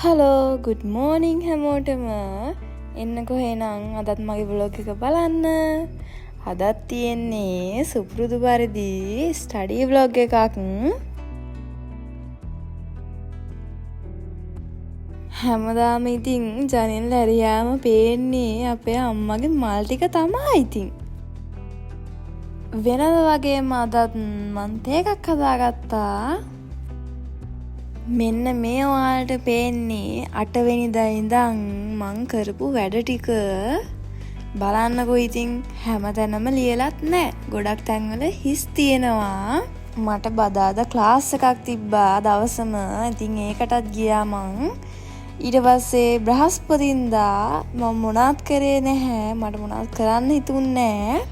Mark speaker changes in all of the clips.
Speaker 1: Hello good morning හැමෝටම එන්නකො එහෙනම් අදත් මගේ vlog එක බලන්න. අදත් තියෙන්නේ සුපුරුදු පරිදි study vlog එකක්. හැමදාම ඉතින් ජනෙල් ඇරියාම පේන්නේ අපේ අම්මගේ මල් ටික තමයි ඉතින්. වෙනද වගේම අදත් මං තේ එකක් හදාගත්තා. මෙන්න මේ ඔයාලට පේන්නේ 8 වෙනිදා ඉඳන් මං කරපු වැඩ ටික බලන්නකෝ. ඉතින් හැමතැනම ලියලත් නැහැ. ගොඩක් තැන්වල හිස් තියෙනවා. මට බදාදා ක්ලාස් එකක් තිබ්බා දවසම. ඉතින් ඒකටත් ගියා මං. ඊට පස්සේ බ්‍රහස්පතින්දා මම මොනාත් කරේ නැහැ. මට මොනාත් කරන්න හිතුන්නේ නැහැ.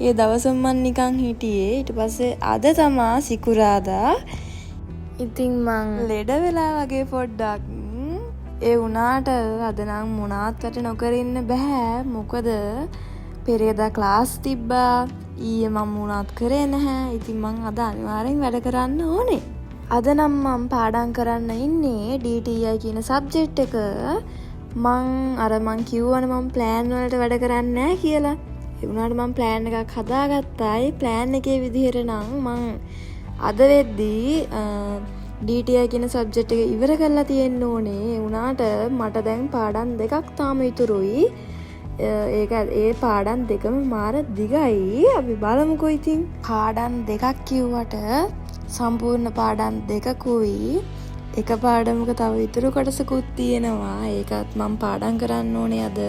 Speaker 1: ඒ දවසම මං නිකන් හිටියේ. ඊට පස්සේ අද තමා සිකුරාදා. ඉතින් මං ලෙඩ වෙලා වගේ පොඩ්ඩක්. ඒ වුණාට අද නම් මොනාත් වැඩ නොකර ඉන්න බෑ. මොකද පෙරේදා ක්ලාස් තිබ්බා. ඊයේ මම මොනාත් කරේ නැහැ. ඉතින් මං අද අනිවාර්යෙන් වැඩ කරන්න ඕනේ. අද නම් මම පාඩම් කරන්න ඉන්නේ DTI කියන සබ්ජෙක්ට් එක. මං කිව්වනේ මම ප්ලෑන් වලට වැඩ කරන්නේ නැහැ කියලා. ඒ වුණාට මම ප්ලෑන් එකක් හදාගත්තා. ඒ ප්ලෑන් එකේ විදිහට නම් මං අද වෙද්දී DTI කියන සබ්ජෙක්ට් එක ඉවර කරලා තියෙන්න ඕනේ. ඒ වුණාට මට දැන් පාඩම් දෙකක් තාම ඉතුරුයි. ඒ පාඩම් දෙකම මාර දිගයි. අපි බලමුකෝ ඉතින්. පාඩම් දෙකක් කිව්වට සම්පූර්ණ පාඩම් දෙකකුයි. එක පාඩමක තව ඉතුරු කොටසකුත් තියෙනවා. ඒකත් මම පාඩම් කරන්න ඕනේ අද.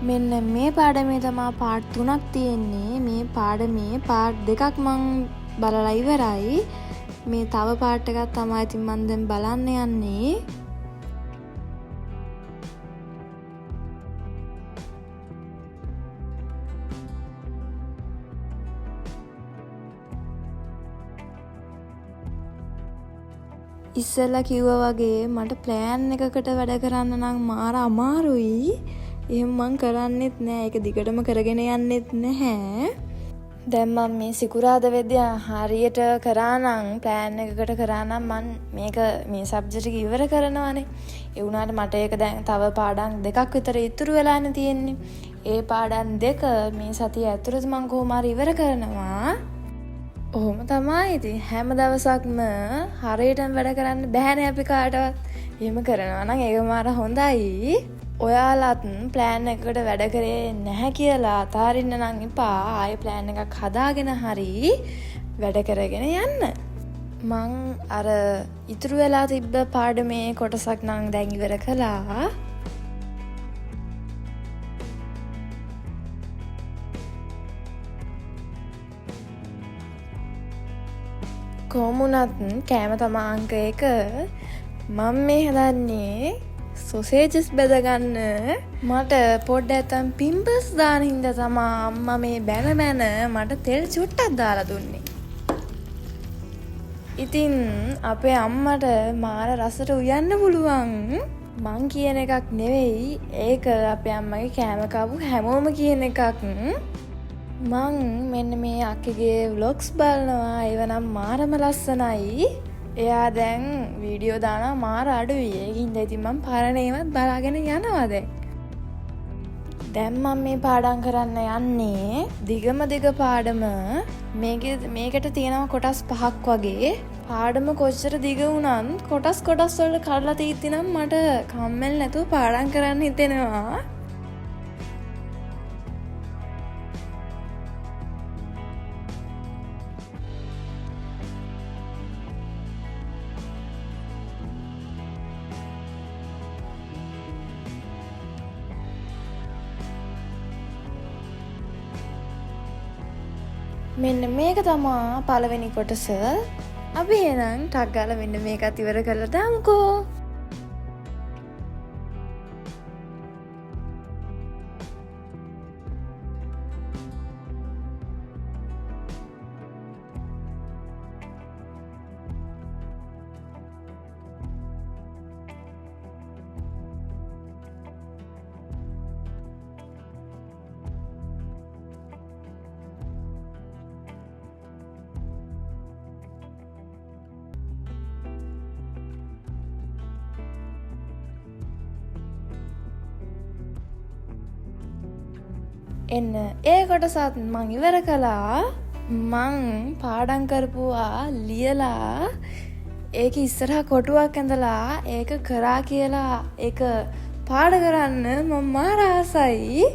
Speaker 1: මෙන්න මේ පාඩමේ තමා පාර්ට් 3ක් තියෙන්නේ. මේ පාඩමේ පාර්ට් 2ක් මං බලලා ඉවරයි. මේ තව පාර්ට් එකක් තමයි ඉතින් මං දැන් බලන්න යන්නේ. ඉස්සෙල්ලා කිව්වා වගේ මට ප්ලෑන් එකකට වැඩ කරන්න නම් මාර අමාරුයි. එහෙම මං කරන්නෙත් නෑ. ඒක දිගටම කරගෙන යන්නෙත් නැහැ. දැන් මම මේ සිකුරාදා වෙද්දී හරියට කරා නම් ප්ලෑන් එකකට කරා නම් මං මේ සබ්ජෙක්ට් එක ඉවර කරනවානේ. ඒ වුණාට මට ඒක දැන් තව පාඩම් දෙකක් විතර ඉතුරු වෙලානේ තියෙන්නේ. ඒ පාඩම් දෙක මේ සතිය ඇතුළත මං කොහොම හරි ඉවර කරනවා. ඔහොම තමයි ඉතින් හැම දවසක්ම හරියටම වැඩ කරන්න බෑනේ අපි කාටවත්. එහෙම කරනවා නම් ඒක මාර හොඳයි. ඔයාලත් ප්ලෑන් එකකට වැඩ කරේ නැහැ කියලා අතාරින්න නම් එපා. ආයෙ ප්ලෑන් එකක් හදාගෙන හරි වැඩ කරගෙන යන්න. මං අර ඉතුරු වෙලා තිබ්බ පාඩමේ කොටසක් නම් දැන් ඉවර කළා. කොමුණත් කෑම තමා අංක 1. මම මේ හදන්නේ සොසේජස් බෙදගන්න. මට පොඩ්ඩක් ඇතම් පිම්පල්ස් දාන හින්දා තමා අම්මා මේ බැන මට තෙල් චුට්ටක් දාලා දුන්නේ. ඉතින් අපේ අම්මට මාර රසට උයන්න පුළුවන්. මං කියන එකක් නෙවෙයි. ඒක අපේ අම්මගේ කෑම කාපු හැමෝම කියන එකක්. මං මෙන්න මේ අක්කගේ vlogs බලනවා. ඒව නම් මාරම ලස්සනයි. එයා දැන් වීඩියෝ දානවා මාර අඩුයි. ඒකින්ද ඉතින් මම පරණ ඒවත් බලාගෙන යනවා දැන්. දැන් මම මේ පාඩම් කරන්න යන්නේ දිගම දිග පාඩම. මේකට තියෙනවා කොටස් 5ක් වගේ. පාඩම කොච්චර දිග වුණත් කොටස් වලට කඩලා තීත්ති නම් මට කම්මැලි නැතුව පාඩම් කරන්න හිතෙනවා. මෙන්න මේක තමා පළවෙනි කොටස. අපි එහෙනම් ටක් ගාලා මෙන්න මේකත් ඉවර කරලා දාමුකෝ. එන්න ඒ කොටසත් මං ඉවර කළා. මං පාඩම් කරපුවා ලියලා ඒක ඉස්සරහා කොටුවක් ඇඳලා ඒක කරා කියලා ඒක පාඩ කරන්න මම මාර ආසයි.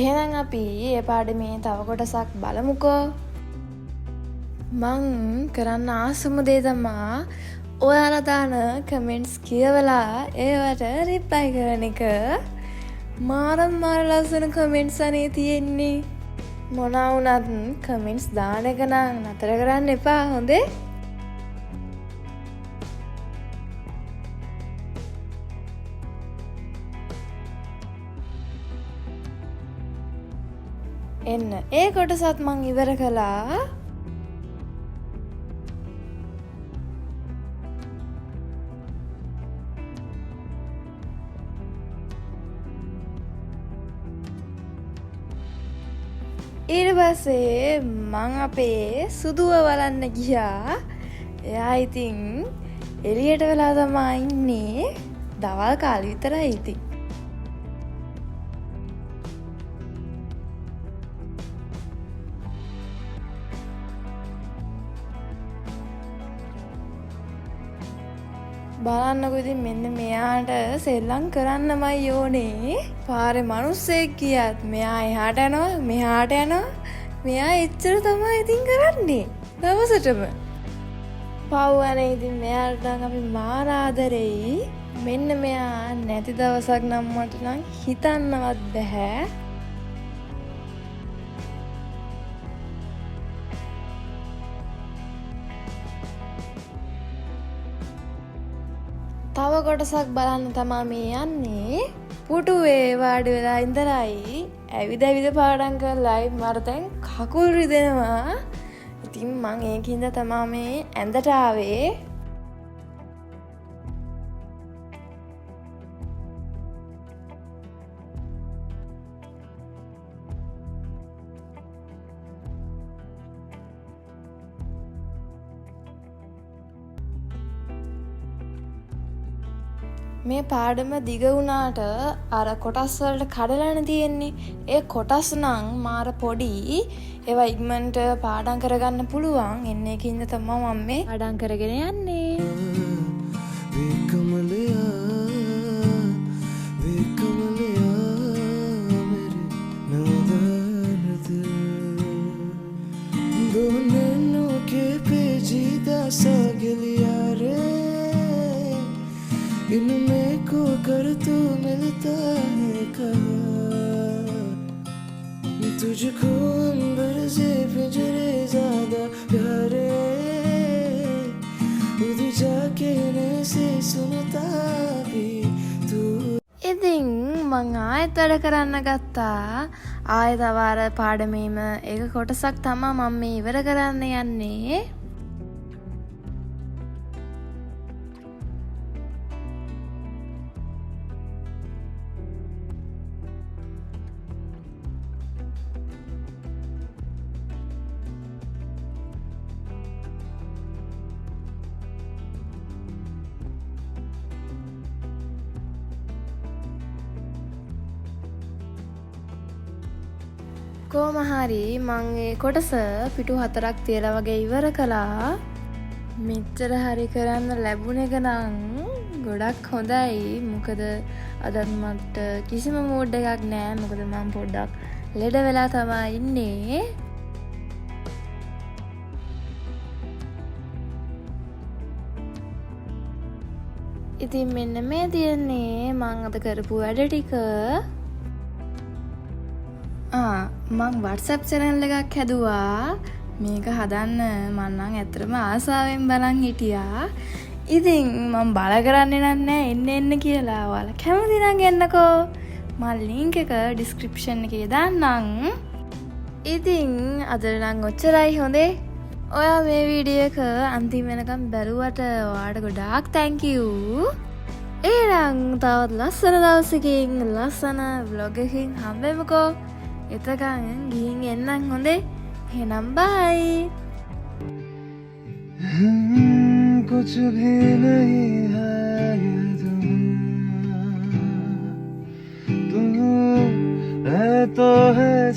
Speaker 1: එහෙනම් අපි ඒ පාඩමේ තව කොටසක් බලමුකෝ. මං කරන්න ආසම දේ තමා ඔයාලා දාන කමෙන්ට්ස් කියවලා ඒවට රිප්ලයි කරන එක. මාර ලස්සන කමෙන්ට්ස් අනේ තියෙන්නේ. මොනා වුණත් කමෙන්ට්ස් දාන එක නම් නතර කරන්න එපා හොඳේ. එන්න ඒ කොටසත් මං ඉවර කළා. ඊට පස්සේ මං අපේ සුදුව බලන්න ගියා. එයා ඉතින් එළියට වෙලා තමා ඉන්නේ. දවල් කාලේ විතරයි ඉතින්. බලන්නකො ඉතින් මෙන්න මෙයාට සෙල්ලම් කරන්නමයි ඕනේ. පාරේ මිනිස්සෙක් ගියත් මෙයා එහාට යනවා මෙහාට යනවා. මෙයා එච්චර තමයි ඉතින් කරන්නේ දවසටම. පව්වනේ ඉතින් මෙයාට නම් අපි මාර ආදරෙයි. මෙන්න මෙයා නැති දවසක් නම් මට නම් හිතන්නවත් බැහැ. තව කොටසක් බලන්න තමා මේ යන්නේ. පුටුවේ වාඩි වෙලා ඉඳලායි ඇවිද ඇවිද පාඩම් කරලායි මට දැන් කකුල් රිදෙනවා. ඉතින් මං ඒකින්ද තමා මේ ඇඳට ආවේ. මේ පාඩම දිග වුණාට අර කොටස් වලට කඩලානේ තියෙන්නේ. ඒ කොටස් නම් මාර පොඩි. ඒවා ඉක්මනට පාඩම් කරගන්න පුළුවන්. එන්නේ කින්ද තමයි මම මේ පාඩම් කරගෙන යන්නේ.
Speaker 2: इनमें को कर तू मिलता है कहाँ. तुझको अंबर से पिंजरे ज्यादा प्यारे उधर जाके से सुनता भी तू.
Speaker 1: ඉතින් මං ආයෙත් වැඩ කරන්න ගත්තා. ආයෙ තව අර පාඩමේම එක කොටසක් තමයි මම මේ ඉවර කරන්න යන්නේ. කොහොම හරි මං ඒ කොටස පිටු 4ක් තියලා වගේ ඉවර කළා. මෙච්චර හරි කරන්න ලැබුණ එක නම් ගොඩක් හොඳයි. මොකද අදත් මට කිසිම මූඩ් එකක් නෑ. මොකද මම පොඩ්ඩක් ලෙඩ වෙලා තමයි ඉන්නේ. ඉතින් මෙන්න මේ තියෙන්නේ මං අද කරපු වැඩ ටික. මං WhatsApp channel එකක් හැදුවා. මේක හදන්න මම නම් ඇත්තටම ආසාවෙන් බලන් හිටියා. ඉතින් මම බල කරන්නේ නැහැ එන්න කියලා. ඔයාලා කැමති නම් එන්නකෝ. මම link එක description එකේ දාන්නම්. ඉතින් අද නම් ඔච්චරයි හොඳේ. ඔයා මේ වීඩියෝ එක අන්තිම වෙනකම් බැලුවට ඔයාට ගොඩාක් thank you. එහෙනම් තවත් ලස්සන දවසකින් ලස්සන vlog එකකින් හම්බෙමුකෝ. එතකන් ගිහින් එන්නම් හොඳේ. එහෙනම් bye.
Speaker 2: कुछ भी नहीं है ये तुम है तो है